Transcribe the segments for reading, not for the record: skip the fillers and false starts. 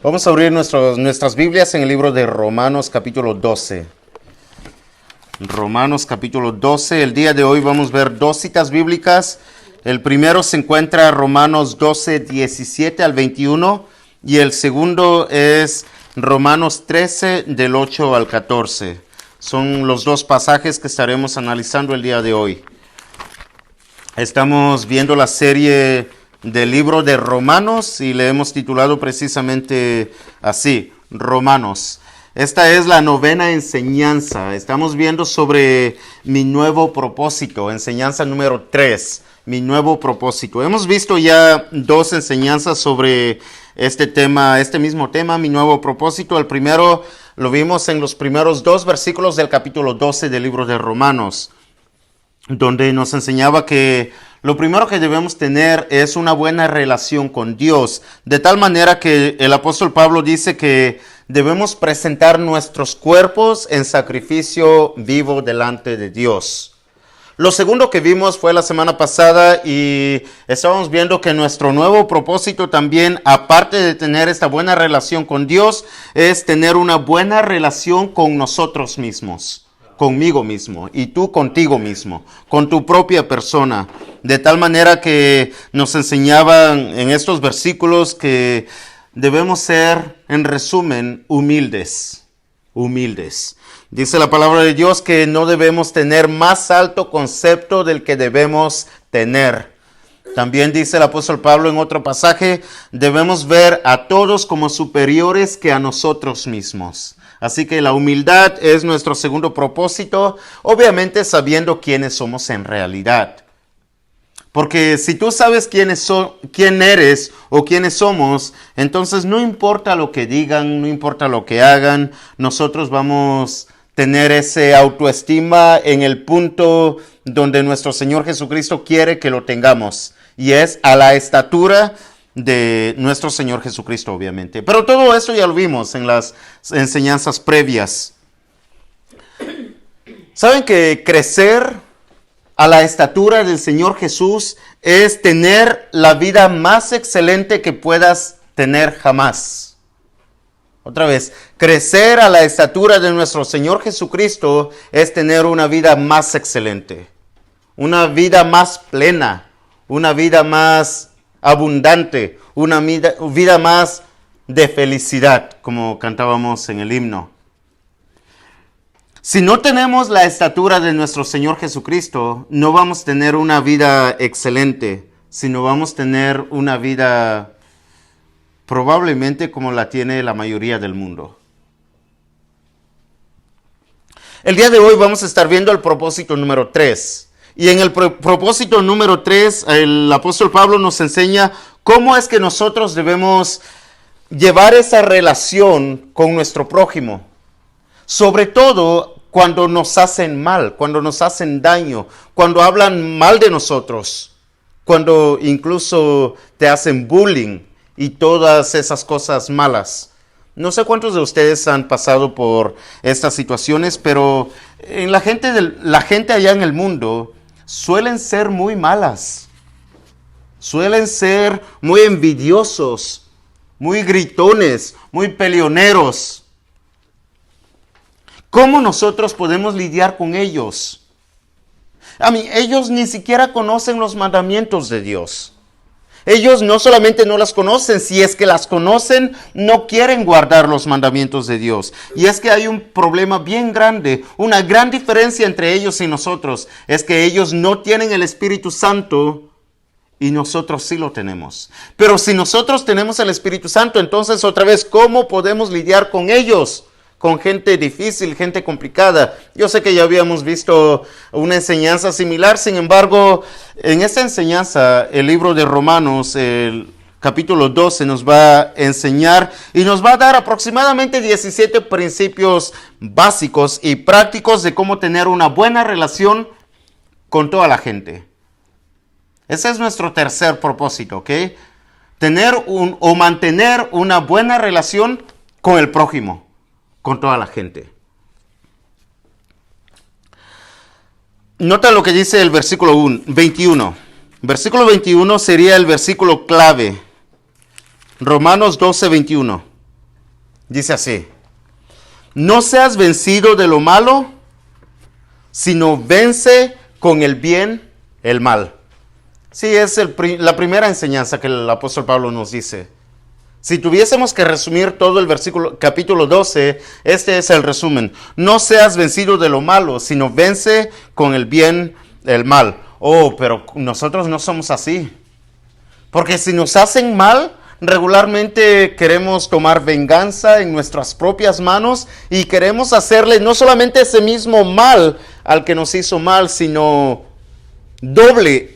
Vamos a abrir nuestras Biblias en el libro de Romanos capítulo 12. Romanos capítulo 12. El día de hoy vamos a ver dos citas bíblicas. El primero se encuentra en Romanos 12, 17 al 21. Y el segundo es Romanos 13, del 8 al 14. Son los dos pasajes que estaremos analizando el día de hoy. Estamos viendo la serie del libro de Romanos y le hemos titulado precisamente así, Romanos. Esta es la novena enseñanza. Estamos viendo sobre mi nuevo propósito, enseñanza número 3, mi nuevo propósito. Hemos visto ya dos enseñanzas sobre este tema, este mismo tema, mi nuevo propósito. El primero lo vimos en los primeros dos versículos del capítulo 12 del libro de Romanos, donde nos enseñaba que lo primero que debemos tener es una buena relación con Dios, de tal manera que el apóstol Pablo dice que debemos presentar nuestros cuerpos en sacrificio vivo delante de Dios. Lo segundo que vimos fue la semana pasada y estábamos viendo que nuestro nuevo propósito también, aparte de tener esta buena relación con Dios, es tener una buena relación con nosotros mismos. Conmigo mismo y tú contigo mismo, con tu propia persona, de tal manera que nos enseñaban en estos versículos que debemos ser, en resumen, humildes. Dice la palabra de Dios que no debemos tener más alto concepto del que debemos tener. También dice el apóstol Pablo en otro pasaje, debemos ver a todos como superiores que a nosotros mismos. Así que la humildad es nuestro segundo propósito, obviamente sabiendo quiénes somos en realidad. Porque si tú sabes quién eres o quiénes somos, entonces no importa lo que digan, no importa lo que hagan, nosotros vamos a tener ese autoestima en el punto donde nuestro Señor Jesucristo quiere que lo tengamos. Y es a la estatura de nuestro Señor Jesucristo, obviamente. Pero todo eso ya lo vimos en las enseñanzas previas. ¿Saben que crecer a la estatura del Señor Jesús es tener la vida más excelente que puedas tener jamás? Otra vez, crecer a la estatura de nuestro Señor Jesucristo es tener una vida más excelente, una vida más plena, una vida más abundante, una vida más de felicidad, como cantábamos en el himno. Si no tenemos la estatura de nuestro Señor Jesucristo, no vamos a tener una vida excelente, sino vamos a tener una vida probablemente como la tiene la mayoría del mundo. El día de hoy vamos a estar viendo el propósito número 3. Y en el propósito número 3, el apóstol Pablo nos enseña cómo es que nosotros debemos llevar esa relación con nuestro prójimo. Sobre todo cuando nos hacen mal, cuando nos hacen daño, cuando hablan mal de nosotros, cuando incluso te hacen bullying y todas esas cosas malas. No sé cuántos de ustedes han pasado por estas situaciones, pero la gente allá en el mundo suelen ser muy malas, suelen ser muy envidiosos, muy gritones, muy peleoneros. ¿Cómo nosotros podemos lidiar con ellos? Ellos ni siquiera conocen los mandamientos de Dios. Ellos no solamente no las conocen, si es que las conocen, no quieren guardar los mandamientos de Dios. Y es que hay un problema bien grande, una gran diferencia entre ellos y nosotros, es que ellos no tienen el Espíritu Santo y nosotros sí lo tenemos. Pero si nosotros tenemos el Espíritu Santo, entonces otra vez, ¿cómo podemos lidiar con ellos? Con gente difícil, gente complicada. Yo sé que ya habíamos visto una enseñanza similar, sin embargo, en esta enseñanza, el libro de Romanos, el capítulo 12, nos va a enseñar y nos va a dar aproximadamente 17 principios básicos y prácticos de cómo tener una buena relación con toda la gente. Ese es nuestro tercer propósito, ¿ok? Mantener una buena relación con el prójimo, con toda la gente. Nota lo que dice el versículo 21. Versículo 21 sería el versículo clave. Romanos 12, 21. Dice así: no seas vencido de lo malo, sino vence con el bien el mal. Sí, es la primera enseñanza que el apóstol Pablo nos dice. Si tuviésemos que resumir todo el capítulo 12, este es el resumen. No seas vencido de lo malo, sino vence con el bien el mal. Oh, pero nosotros no somos así. Porque si nos hacen mal, regularmente queremos tomar venganza en nuestras propias manos y queremos hacerle no solamente ese mismo mal al que nos hizo mal, sino doble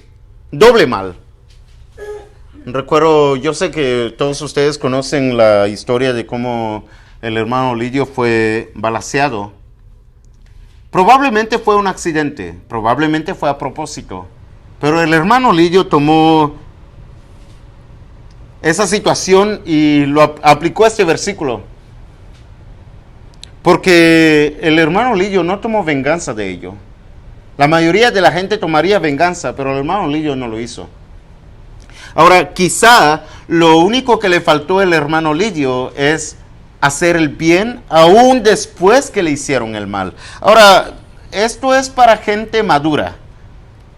mal. Recuerdo, yo sé que todos ustedes conocen la historia de cómo el hermano Lidio fue balaceado. Probablemente fue un accidente, probablemente fue a propósito, pero el hermano Lidio tomó esa situación y lo aplicó a este versículo. Porque el hermano Lidio no tomó venganza de ello. La mayoría de la gente tomaría venganza, pero el hermano Lidio no lo hizo. Ahora, quizá lo único que le faltó al hermano Lidio es hacer el bien aún después que le hicieron el mal. Ahora, esto es para gente madura,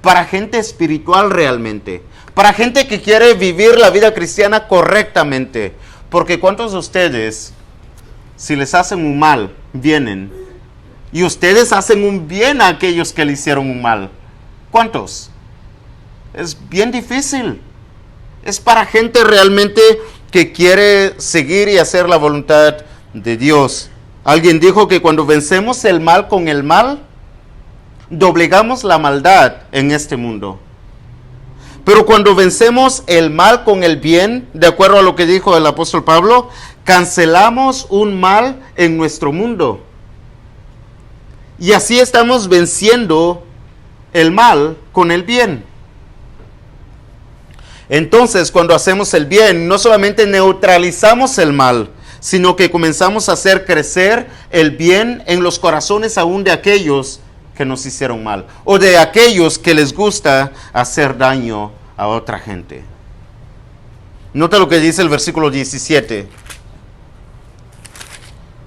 para gente espiritual realmente, para gente que quiere vivir la vida cristiana correctamente. Porque ¿cuántos de ustedes, si les hacen un mal, vienen y ustedes hacen un bien a aquellos que le hicieron un mal? ¿Cuántos? Es bien difícil. Es para gente realmente que quiere seguir y hacer la voluntad de Dios. Alguien dijo que cuando vencemos el mal con el mal, doblegamos la maldad en este mundo. Pero cuando vencemos el mal con el bien, de acuerdo a lo que dijo el apóstol Pablo, cancelamos un mal en nuestro mundo. Y así estamos venciendo el mal con el bien. Entonces, cuando hacemos el bien, no solamente neutralizamos el mal, sino que comenzamos a hacer crecer el bien en los corazones aún de aquellos que nos hicieron mal, o de aquellos que les gusta hacer daño a otra gente. Nota lo que dice el versículo 17.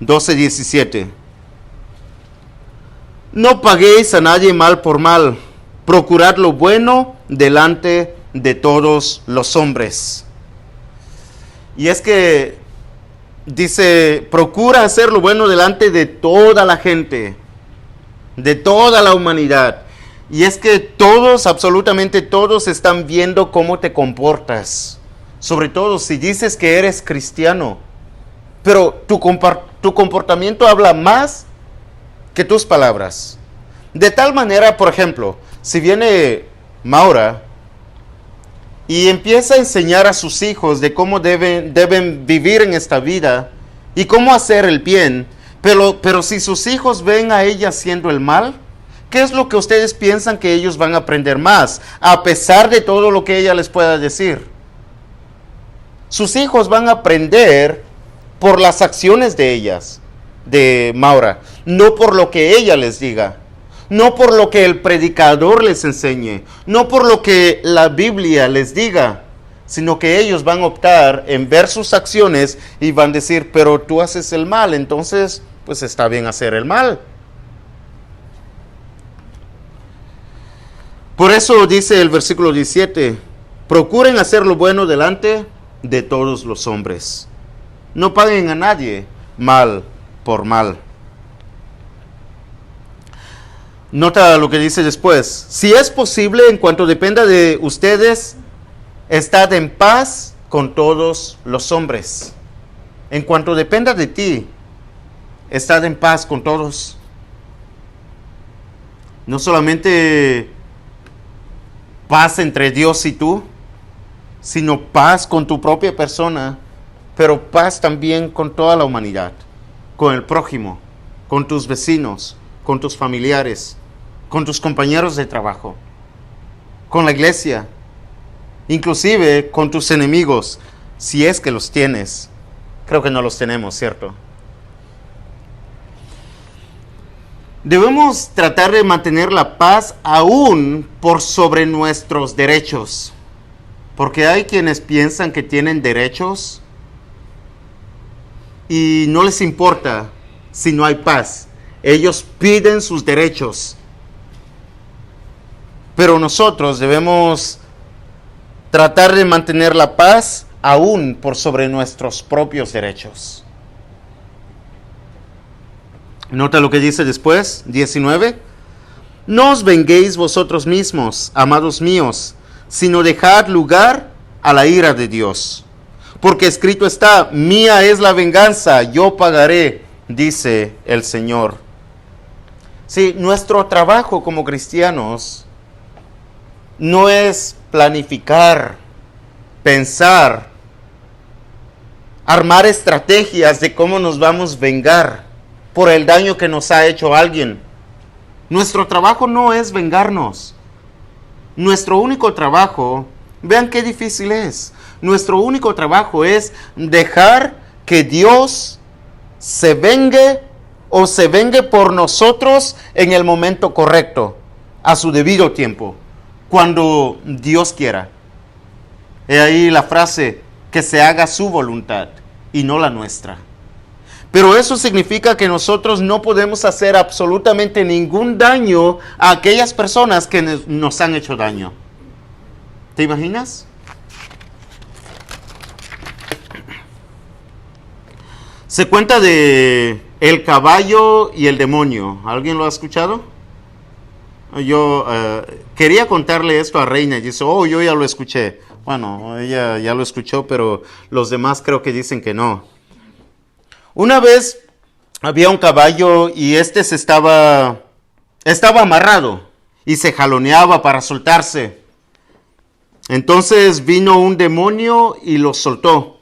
12:17. No paguéis a nadie mal por mal, procurad lo bueno delante de todos los hombres. Y es que dice, procura hacer lo bueno delante de toda la gente, de toda la humanidad. Y es que todos, absolutamente todos, están viendo cómo te comportas. Sobre todo si dices que eres cristiano. Pero tu comportamiento habla más que tus palabras. De tal manera, por ejemplo, si viene Maura y empieza a enseñar a sus hijos de cómo deben vivir en esta vida y cómo hacer el bien, pero si sus hijos ven a ella haciendo el mal, ¿qué es lo que ustedes piensan que ellos van a aprender más, a pesar de todo lo que ella les pueda decir? Sus hijos van a aprender por las acciones de ellas, de Maura, no por lo que ella les diga. No por lo que el predicador les enseñe, no por lo que la Biblia les diga, sino que ellos van a optar en ver sus acciones y van a decir, pero tú haces el mal, entonces pues está bien hacer el mal. Por eso dice el versículo 17, procuren hacer lo bueno delante de todos los hombres. No paguen a nadie mal por mal. Nota lo que dice después. Si es posible, en cuanto dependa de ustedes, estad en paz con todos los hombres. En cuanto dependa de ti, estad en paz con todos. No solamente paz entre Dios y tú, sino paz con tu propia persona, pero paz también con toda la humanidad, con el prójimo, con tus vecinos, con tus familiares, con tus compañeros de trabajo, con la iglesia, inclusive con tus enemigos, si es que los tienes. Creo que no los tenemos, ¿cierto? Debemos tratar de mantener la paz aún por sobre nuestros derechos, porque hay quienes piensan que tienen derechos y no les importa si no hay paz. Ellos piden sus derechos. Pero nosotros debemos tratar de mantener la paz aún por sobre nuestros propios derechos. Nota lo que dice después, 19. No os venguéis vosotros mismos, amados míos, sino dejad lugar a la ira de Dios. Porque escrito está, mía es la venganza, yo pagaré, dice el Señor. Sí, nuestro trabajo como cristianos no es planificar, pensar, armar estrategias de cómo nos vamos a vengar por el daño que nos ha hecho alguien. Nuestro trabajo no es vengarnos. Nuestro único trabajo, vean qué difícil es. Nuestro único trabajo es dejar que Dios se vengue o se vengue por nosotros en el momento correcto, a su debido tiempo, cuando Dios quiera. He ahí la frase, que se haga su voluntad y no la nuestra. Pero eso significa que nosotros no podemos hacer absolutamente ningún daño a aquellas personas que nos han hecho daño. ¿Te imaginas? Se cuenta de el caballo y el demonio. ¿Alguien lo ha escuchado? Yo quería contarle esto a Reina y dice, oh, yo ya lo escuché. Bueno, ella ya lo escuchó, pero los demás creo que dicen que no. Una vez había un caballo y estaba amarrado y se jaloneaba para soltarse. Entonces vino un demonio y lo soltó.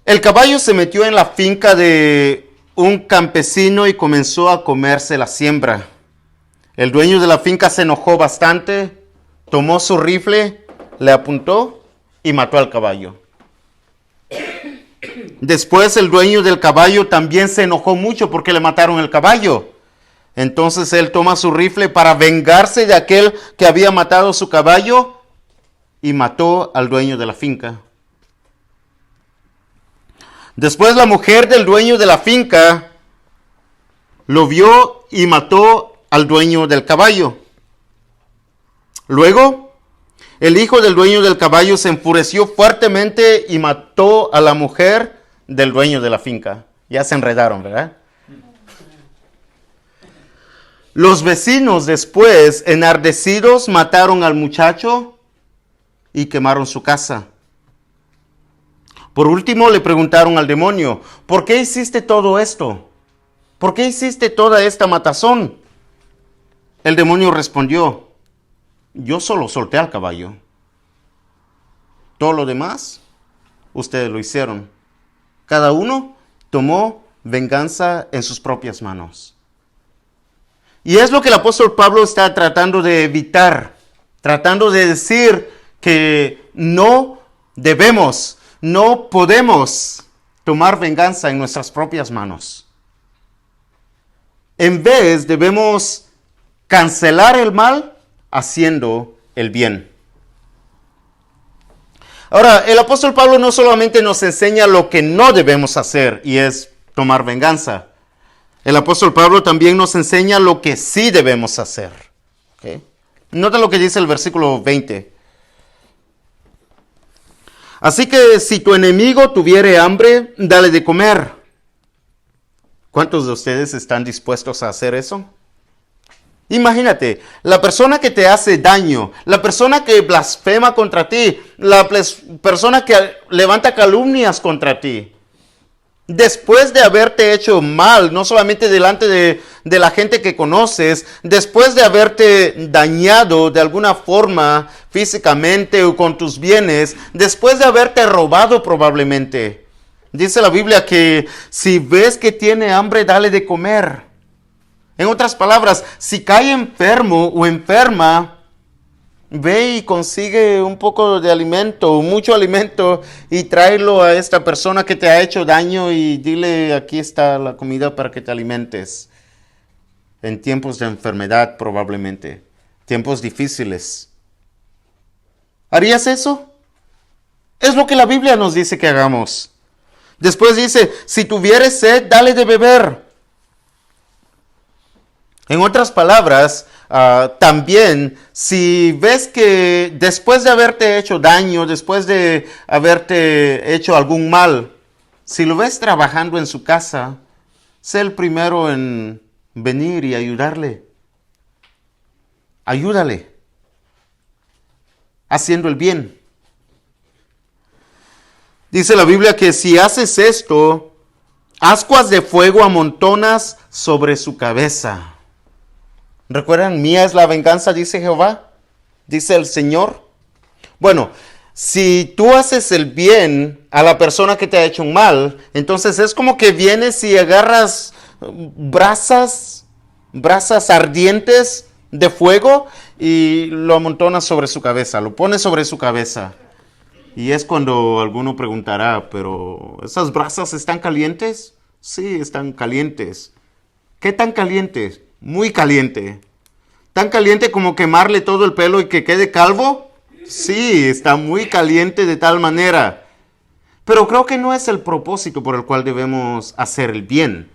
El caballo se metió en la finca de un campesino y comenzó a comerse la siembra. El dueño de la finca se enojó bastante, tomó su rifle, le apuntó y mató al caballo. Después el dueño del caballo también se enojó mucho porque le mataron el caballo. Entonces él toma su rifle para vengarse de aquel que había matado su caballo y mató al dueño de la finca. Después la mujer del dueño de la finca lo vio y mató al dueño del caballo. Luego, el hijo del dueño del caballo se enfureció fuertemente y mató a la mujer del dueño de la finca. Ya se enredaron, ¿verdad? Los vecinos después, enardecidos, mataron al muchacho y quemaron su casa. Por último, le preguntaron al demonio, ¿por qué hiciste todo esto? ¿Por qué hiciste toda esta matazón? El demonio respondió, yo solo solté al caballo. Todo lo demás, ustedes lo hicieron. Cada uno tomó venganza en sus propias manos. Y es lo que el apóstol Pablo está tratando de evitar, tratando de decir que no debemos, no podemos tomar venganza en nuestras propias manos. En vez, debemos cancelar el mal haciendo el bien. Ahora, el apóstol Pablo no solamente nos enseña lo que no debemos hacer, y es tomar venganza. El apóstol Pablo también nos enseña lo que sí debemos hacer. ¿Okay? Nota lo que dice el versículo 20. Así que si tu enemigo tuviere hambre, dale de comer. ¿Cuántos de ustedes están dispuestos a hacer eso? Imagínate, la persona que te hace daño, la persona que blasfema contra ti, la persona que levanta calumnias contra ti. Después de haberte hecho mal, no solamente delante de la gente que conoces, después de haberte dañado de alguna forma físicamente o con tus bienes, después de haberte robado probablemente. Dice la Biblia que si ves que tiene hambre, dale de comer. En otras palabras, si cae enfermo o enferma, ve y consigue un poco de alimento, mucho alimento, y tráelo a esta persona que te ha hecho daño y dile, aquí está la comida para que te alimentes. En tiempos de enfermedad probablemente, tiempos difíciles. ¿Harías eso? Es lo que la Biblia nos dice que hagamos. Después dice, si tuvieres sed, dale de beber. En otras palabras, también, si ves que después de haberte hecho daño, después de haberte hecho algún mal, si lo ves trabajando en su casa, sé el primero en venir y ayudarle. Ayúdale, haciendo el bien. Dice la Biblia que si haces esto, ascuas de fuego amontonas sobre su cabeza. ¿Recuerdan? Mía es la venganza, dice Jehová, dice el Señor. Bueno, si tú haces el bien a la persona que te ha hecho un mal, entonces es como que vienes y agarras brasas ardientes de fuego y lo amontonas sobre su cabeza, lo pones sobre su cabeza. Y es cuando alguno preguntará, ¿pero esas brasas están calientes? Sí, están calientes. ¿Qué tan calientes? Muy caliente. ¿Tan caliente como quemarle todo el pelo y que quede calvo? Sí, está muy caliente de tal manera. Pero creo que no es el propósito por el cual debemos hacer el bien,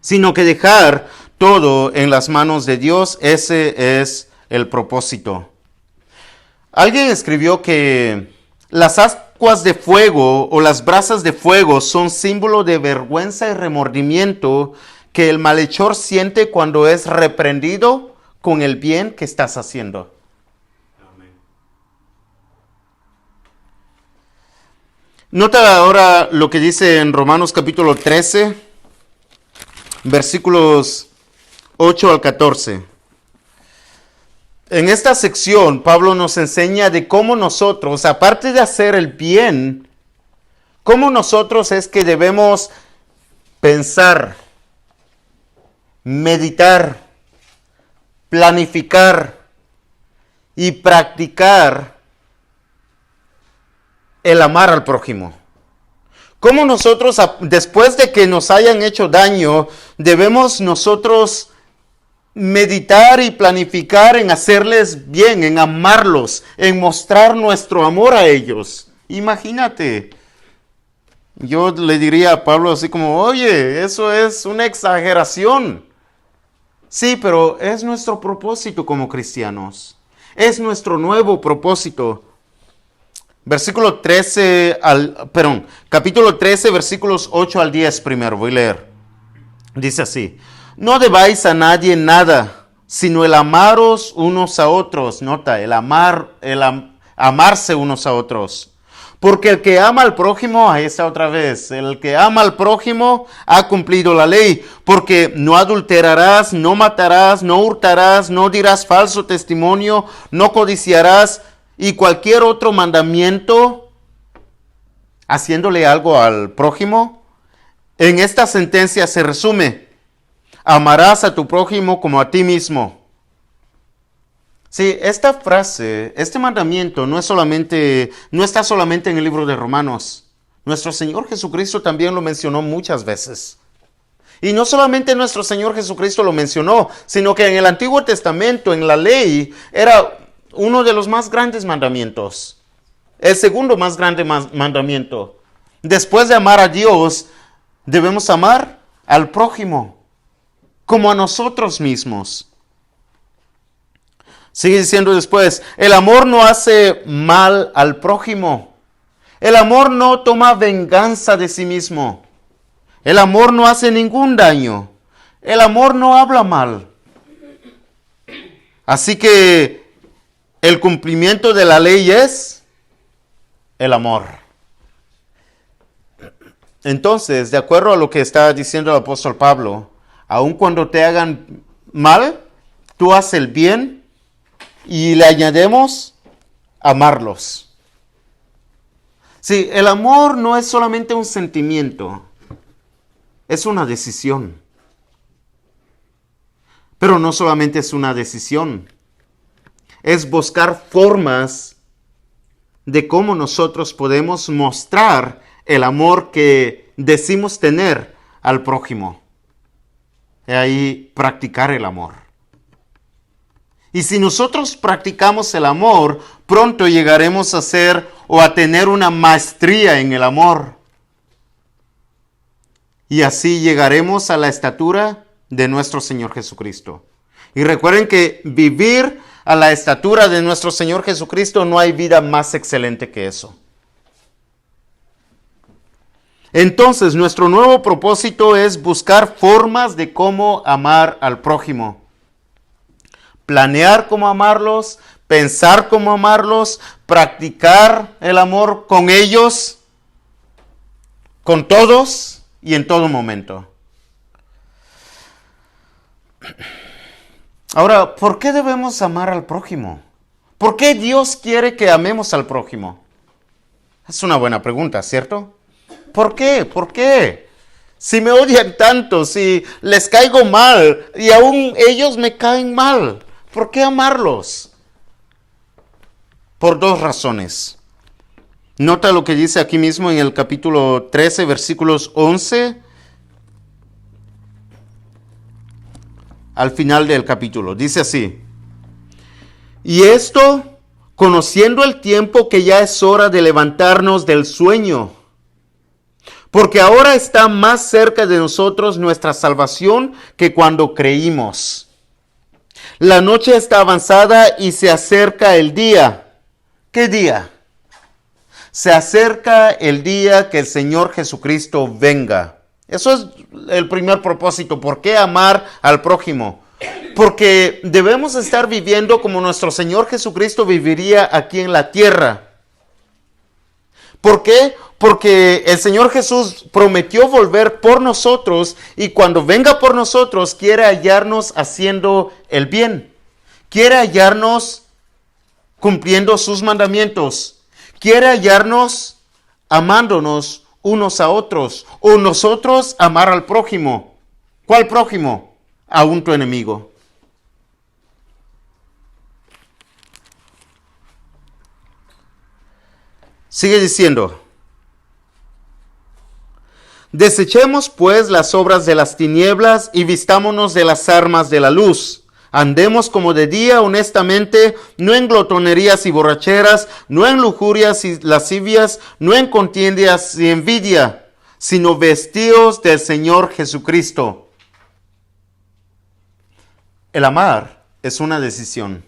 sino que dejar todo en las manos de Dios. Ese es el propósito. Alguien escribió que las ascuas de fuego o las brasas de fuego son símbolo de vergüenza y remordimiento que el malhechor siente cuando es reprendido con el bien que estás haciendo. Amén. Nota ahora lo que dice en Romanos capítulo 13, versículos 8 al 14. En esta sección, Pablo nos enseña de cómo nosotros, aparte de hacer el bien, cómo nosotros es que debemos pensar, meditar, planificar y practicar el amar al prójimo. Cómo nosotros, después de que nos hayan hecho daño, debemos nosotros meditar y planificar en hacerles bien, en amarlos, en mostrar nuestro amor a ellos. Imagínate. Yo le diría a Pablo así como, oye, eso es una exageración. Sí, pero es nuestro propósito como cristianos. Es nuestro nuevo propósito. Capítulo 13, versículos 8 al 10 primero, voy a leer. Dice así, no debáis a nadie nada, sino el amaros unos a otros. Nota, amarse unos a otros. Porque el que ama al prójimo, ahí está otra vez, el que ama al prójimo ha cumplido la ley, porque no adulterarás, no matarás, no hurtarás, no dirás falso testimonio, no codiciarás, y cualquier otro mandamiento, haciéndole algo al prójimo, en esta sentencia se resume, amarás a tu prójimo como a ti mismo. Sí, esta frase, este mandamiento no está solamente en el libro de Romanos. Nuestro Señor Jesucristo también lo mencionó muchas veces. Y no solamente nuestro Señor Jesucristo lo mencionó, sino que en el Antiguo Testamento, en la ley, era uno de los más grandes mandamientos. El segundo más grande mandamiento. Después de amar a Dios, debemos amar al prójimo, como a nosotros mismos. Sigue diciendo después, el amor no hace mal al prójimo. El amor no toma venganza de sí mismo. El amor no hace ningún daño. El amor no habla mal. Así que el cumplimiento de la ley es el amor. Entonces, de acuerdo a lo que está diciendo el apóstol Pablo, aun cuando te hagan mal, tú haces el bien y le añadimos amarlos. Sí, el amor no es solamente un sentimiento, es una decisión. Pero no solamente es una decisión, es buscar formas de cómo nosotros podemos mostrar el amor que decimos tener al prójimo. Y ahí practicar el amor. Y si nosotros practicamos el amor, pronto llegaremos a ser o a tener una maestría en el amor. Y así llegaremos a la estatura de nuestro Señor Jesucristo. Y recuerden que vivir a la estatura de nuestro Señor Jesucristo, no hay vida más excelente que eso. Entonces, nuestro nuevo propósito es buscar formas de cómo amar al prójimo. Planear cómo amarlos, pensar cómo amarlos, practicar el amor con ellos, con todos y en todo momento. Ahora, ¿por qué debemos amar al prójimo? ¿Por qué Dios quiere que amemos al prójimo? Es una buena pregunta, ¿cierto? ¿Por qué? ¿Por qué? Si me odian tanto, si les caigo mal y aún ellos me caen mal, ¿por qué amarlos? Por dos razones. Nota lo que dice aquí mismo en el capítulo 13, versículos 11 al final del capítulo. Dice así: y esto, conociendo el tiempo que ya es hora de levantarnos del sueño, porque ahora está más cerca de nosotros nuestra salvación que cuando creímos. La noche está avanzada y se acerca el día. ¿Qué día? Se acerca el día que el Señor Jesucristo venga. Eso es el primer propósito. ¿Por qué amar al prójimo? Porque debemos estar viviendo como nuestro Señor Jesucristo viviría aquí en la tierra. ¿Por qué? Porque el Señor Jesús prometió volver por nosotros y cuando venga por nosotros quiere hallarnos haciendo el bien. Quiere hallarnos cumpliendo sus mandamientos. Quiere hallarnos amándonos unos a otros o nosotros amar al prójimo. ¿Cuál prójimo? Aún tu enemigo. Sigue diciendo: desechemos pues las obras de las tinieblas y vistámonos de las armas de la luz. Andemos como de día honestamente, no en glotonerías y borracheras, no en lujurias y lascivias, no en contiendas y envidia, sino vestidos del Señor Jesucristo. El amar es una decisión.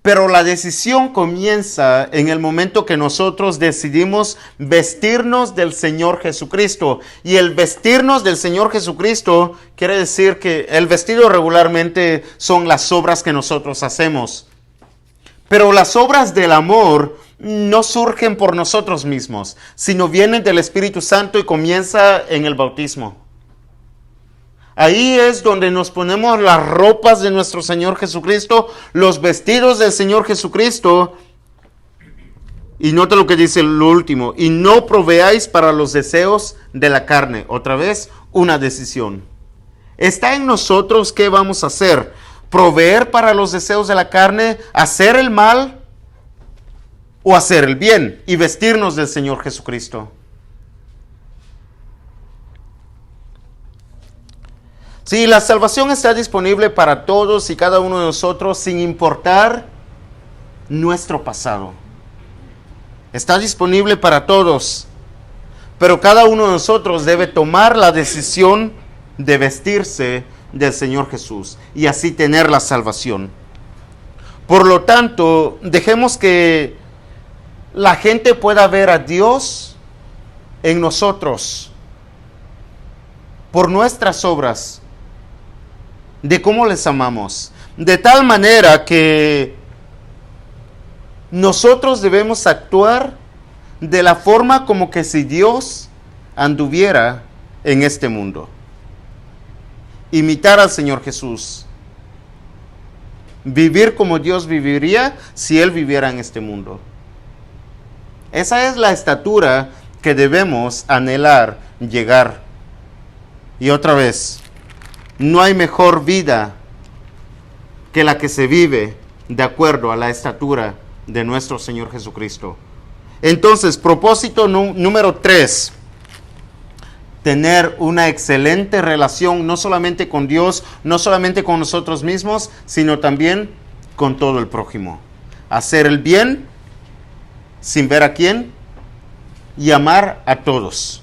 Pero la decisión comienza en el momento que nosotros decidimos vestirnos del Señor Jesucristo. Y el vestirnos del Señor Jesucristo quiere decir que el vestido regularmente son las obras que nosotros hacemos. Pero las obras del amor no surgen por nosotros mismos, sino vienen del Espíritu Santo y comienza en el bautismo. Ahí es donde nos ponemos las ropas de nuestro Señor Jesucristo, los vestidos del Señor Jesucristo. Y nota lo que dice lo último: y no proveáis para los deseos de la carne. Otra vez, una decisión. Está en nosotros qué vamos a hacer. Proveer para los deseos de la carne, hacer el mal o hacer el bien y vestirnos del Señor Jesucristo. Sí, la salvación está disponible para todos y cada uno de nosotros sin importar nuestro pasado. Está disponible para todos, pero cada uno de nosotros debe tomar la decisión de vestirse del Señor Jesús y así tener la salvación. Por lo tanto, dejemos que la gente pueda ver a Dios en nosotros por nuestras obras, de cómo les amamos, de tal manera que nosotros debemos actuar de la forma como que si Dios anduviera en este mundo. Imitar al Señor Jesús. Vivir como Dios viviría si Él viviera en este mundo. Esa es la estatura que debemos anhelar llegar. Y otra vez, no hay mejor vida que la que se vive de acuerdo a la estatura de nuestro Señor Jesucristo. Entonces, propósito número 3. Tener una excelente relación no solamente con Dios, no solamente con nosotros mismos, sino también con todo el prójimo. Hacer el bien sin ver a quién, y amar a todos,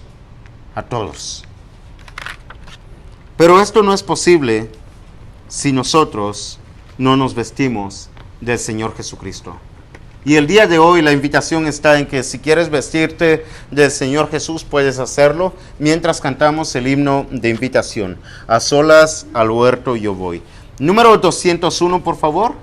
a todos. Pero esto no es posible si nosotros no nos vestimos del Señor Jesucristo. Y el día de hoy la invitación está en que si quieres vestirte del Señor Jesús, puedes hacerlo mientras cantamos el himno de invitación. A solas al huerto yo voy. Número 201, por favor.